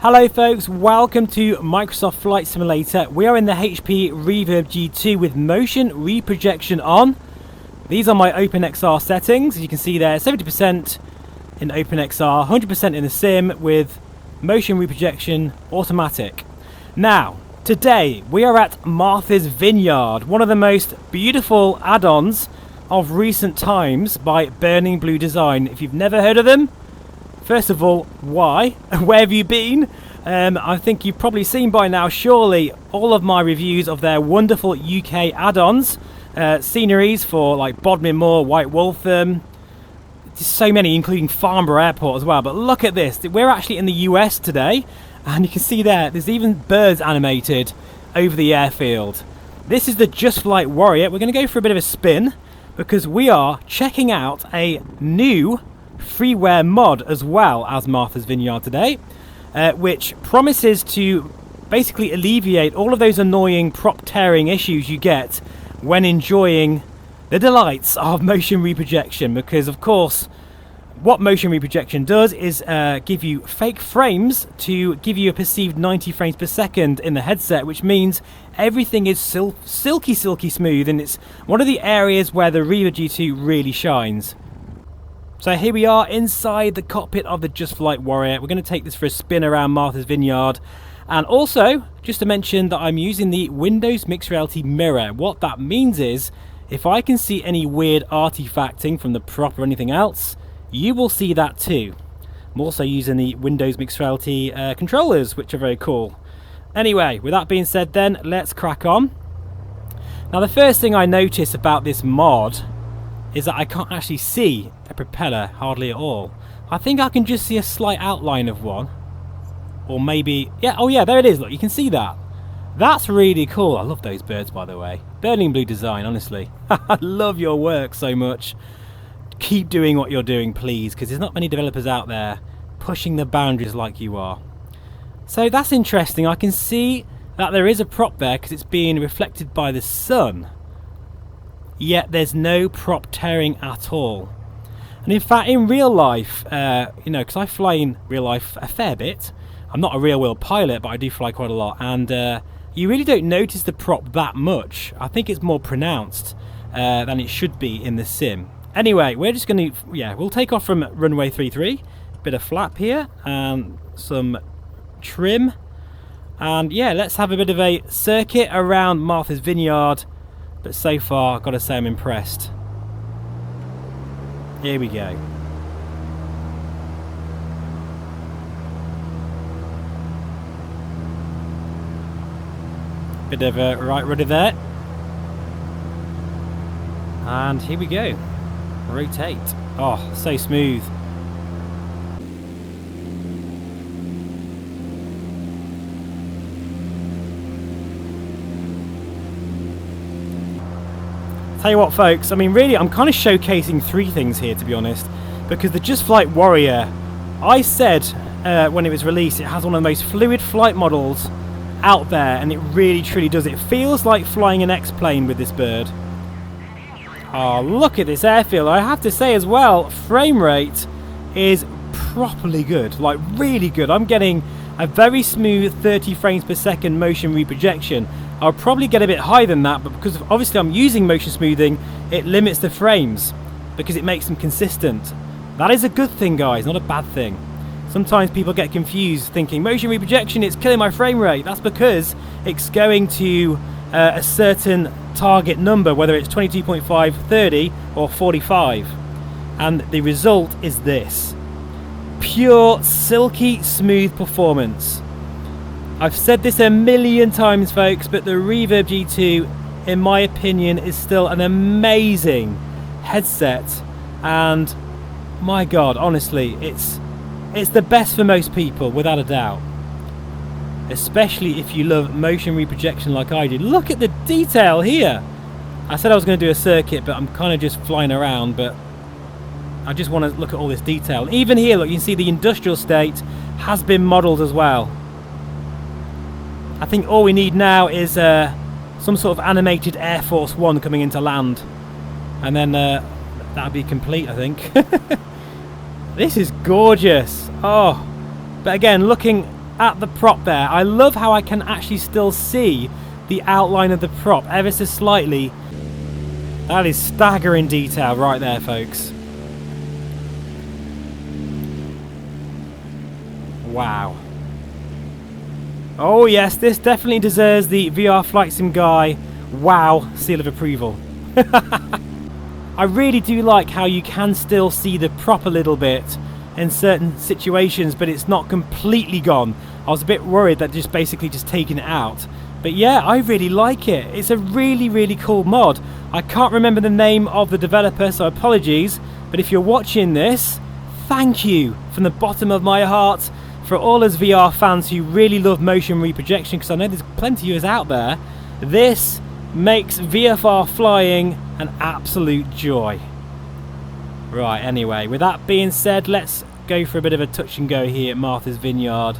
Hello folks, welcome to Microsoft Flight Simulator. We are in the HP REVERB G2 with motion reprojection on. These are my OpenXR settings. As you can see there, 70% in OpenXR, 100% in the sim with motion reprojection automatic. Now, today we are at Martha's Vineyard, one of the most beautiful add-ons of recent times by Burning Blue Design. If you've never heard of them, first of all, why? Where have you been? I think you've probably seen by now, surely, all of my reviews of their wonderful UK add-ons, sceneries for like Bodmin Moor, White Waltham, so many, including Farnborough Airport as well. But look at this, we're actually in the US today, and you can see there's even birds animated over the airfield. This is the Just Flight Warrior. We're going to go for a bit of a spin, because we are checking out a new freeware mod as well as Martha's Vineyard today, which promises to basically alleviate all of those annoying prop tearing issues you get when enjoying the delights of motion reprojection. Because of course what motion reprojection does is give you fake frames to give you a perceived 90 frames per second in the headset, which means everything is silky smooth, and it's one of the areas where the REVERB G2 really shines. So here we are inside the cockpit of the Just Flight Warrior. We're going to take this for a spin around Martha's Vineyard. And also, just to mention that I'm using the Windows Mixed Reality Mirror. What that means is, if I can see any weird artifacting from the prop or anything else, you will see that too. I'm also using the Windows Mixed Reality controllers, which are very cool. Anyway, with that being said then, let's crack on. Now the first thing I notice about this mod is that I can't actually see a propeller hardly at all. I think I can just see a slight outline of one. Or maybe, yeah, oh yeah, there it is, look, you can see that. That's really cool. I love those birds, by the way. Burning Blue Design, honestly. I love your work so much. Keep doing what you're doing, please, because there's not many developers out there pushing the boundaries like you are. So that's interesting. I can see that there is a prop there because it's being reflected by the sun. Yet there's no prop tearing at all. And in fact, in real life, you know, because I fly in real life a fair bit. I'm not a real world pilot, but I do fly quite a lot, and you really don't notice the prop that much. I think it's more pronounced than it should be in the sim. Anyway, we're just going to, we'll take off from runway 33, bit of flap here, and some trim, and yeah, let's have a bit of a circuit around Martha's Vineyard. But so far, I've got to say I'm impressed. Here we go. Bit of a right rudder there. And here we go. Rotate. Oh, so smooth. Tell you what folks, I mean really I'm kind of showcasing three things here, to be honest, because the Just Flight Warrior, I said when it was released, it has one of the most fluid flight models out there, and it really truly does. It feels like flying an X-plane with this bird. Oh, look at this airfield. I have to say as well, frame rate is properly good, like really good. I'm getting a very smooth 30 frames per second motion reprojection. I'll probably get a bit higher than that, but because obviously I'm using motion smoothing, it limits the frames because it makes them consistent. That is a good thing, guys, not a bad thing. Sometimes people get confused thinking motion reprojection, it's killing my frame rate. That's because it's going to a certain target number, whether it's 22.5, 30 or 45, and the result is this pure silky smooth performance. I've said this a million times folks, but the REVERB G2 in my opinion is still an amazing headset, and my god, honestly, it's the best for most people without a doubt, especially if you love motion reprojection like I do. Look at the detail here. I said I was going to do a circuit, but I'm kind of just flying around, but I just want to look at all this detail. Even here, look, you can see the industrial state has been modelled as well. I think all we need now is some sort of animated Air Force One coming into land, and then that'll be complete, I think. This is gorgeous. Oh, but again, looking at the prop there. I love how I can actually still see the outline of the prop ever so slightly. That is staggering detail right there, folks. Wow. Oh yes, this definitely deserves the VR Flight Sim Guy wow seal of approval. I really do like how you can still see the prop a little bit in certain situations, but it's not completely gone. I was a bit worried that just basically just taking it out. But yeah, I really like it. It's a really, really cool mod. I can't remember the name of the developer, so apologies. But if you're watching this, thank you from the bottom of my heart for all us VR fans who really love motion reprojection, because I know there's plenty of us out there. This makes VFR flying an absolute joy. Right, anyway, with that being said, let's go for a bit of a touch and go here at Martha's Vineyard.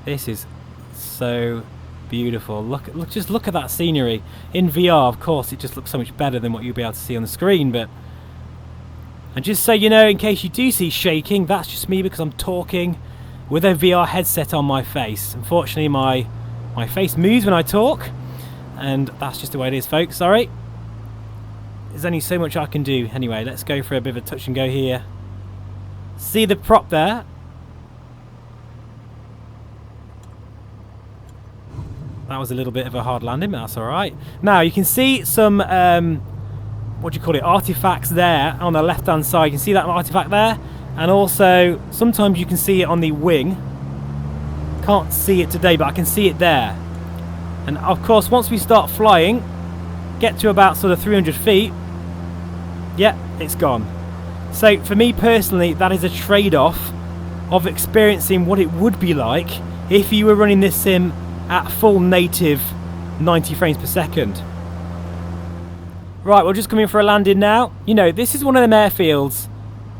This is so beautiful. Just look at that scenery. In VR, of course, it just looks so much better than what you'll be able to see on the screen, but... And just so you know, in case you do see shaking, that's just me because I'm talking with a VR headset on my face. Unfortunately, my face moves when I talk, and that's just the way it is, folks. Sorry. There's only so much I can do. Anyway, let's go for a bit of a touch and go here. See the prop there? That was a little bit of a hard landing, but that's alright. Now, you can see some... what do you call it, artifacts there on the left hand side. You can see that artifact there, and also sometimes you can see it on the wing. Can't see it today, but I can see it there. And of course, once we start flying, get to about sort of 300 feet, yeah, it's gone. So for me personally, that is a trade-off of experiencing what it would be like if you were running this sim at full native 90 frames per second. Right, we're just coming for a landing now. You know, this is one of them airfields,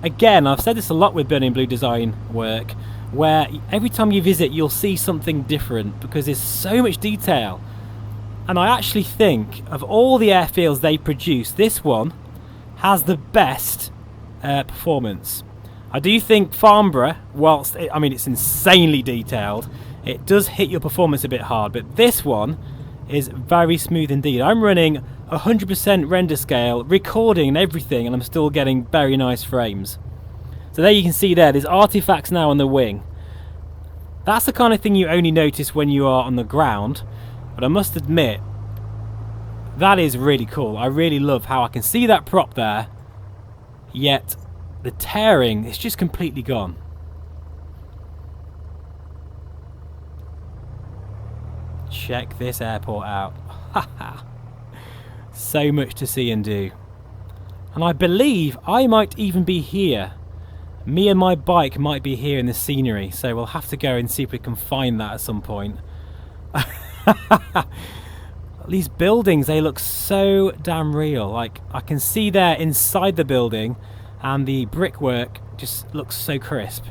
again, I've said this a lot with Burning Blue design work, where every time you visit you'll see something different because there's so much detail. And I actually think of all the airfields they produce, this one has the best performance. I do think Farnborough, whilst I mean it's insanely detailed, it does hit your performance a bit hard, but this one is very smooth indeed. I'm running 100% render scale, recording and everything, and I'm still getting very nice frames. So there you can see there's artifacts now on the wing. That's the kind of thing you only notice when you are on the ground, but I must admit, that is really cool. I really love how I can see that prop there, yet the tearing is just completely gone. Check this airport out. So much to see and do. And I believe I might even be here. Me and my bike might be here in the scenery, so we'll have to go and see if we can find that at some point. These buildings, they look so damn real. Like, I can see there inside the building, and the brickwork just looks so crisp.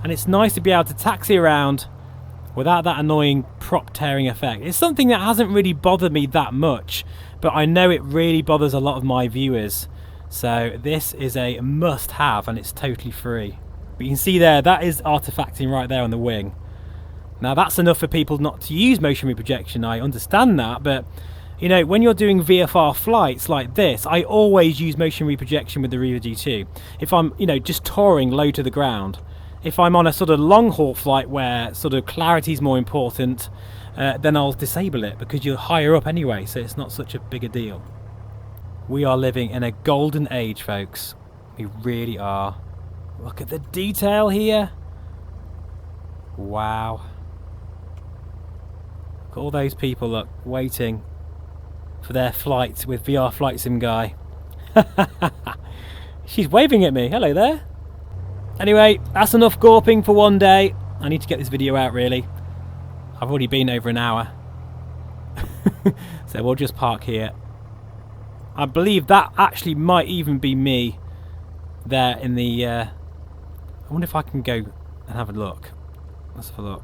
And it's nice to be able to taxi around without that annoying prop tearing effect. It's something that hasn't really bothered me that much, but I know it really bothers a lot of my viewers. So this is a must-have, and it's totally free. But you can see there, that is artifacting right there on the wing. Now that's enough for people not to use motion reprojection, I understand that, but you know, when you're doing VFR flights like this, I always use motion reprojection with the REVERB G2. If I'm, you know, just touring low to the ground. If I'm on a sort of long haul flight where sort of clarity is more important, then I'll disable it because you're higher up anyway, so it's not such a big a deal. We are living in a golden age, folks. We really are. Look at the detail here. Wow. Look at all those people, look, waiting for their flight with VR Flight Sim Guy. She's waving at me. Hello there. Anyway, that's enough gawping for one day. I need to get this video out, really. I've already been over an hour. So we'll just park here. I believe that actually might even be me there in the... I wonder if I can go and have a look. Let's have a look.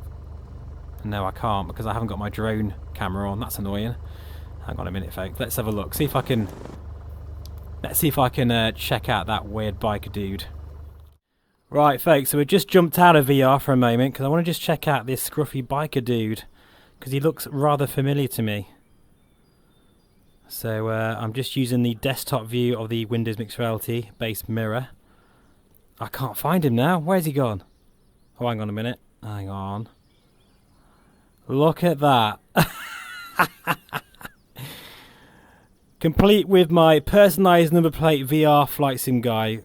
No, I can't because I haven't got my drone camera on. That's annoying. Hang on a minute, folks. Let's have a look. See if I can Let's see if I can check out that weird biker dude. Right, folks, so we just jumped out of VR for a moment because I want to just check out this scruffy biker dude because he looks rather familiar to me. So I'm just using the desktop view of the Windows Mixed Reality based mirror. I can't find him now. Where's he gone? Oh, hang on a minute. Hang on. Look at that. Complete with my personalised number plate VR flight sim guy.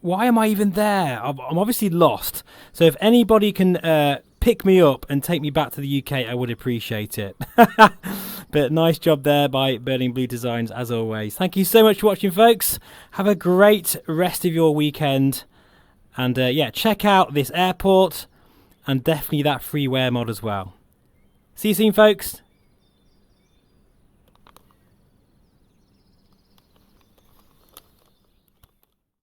Why am I even there? I'm obviously lost. So if anybody can pick me up and take me back to the UK, I would appreciate it. But nice job there by Burning Blue Designs as always. Thank you so much for watching, folks. Have a great rest of your weekend. And yeah, check out this airport and definitely that freeware mod as well. See you soon, folks.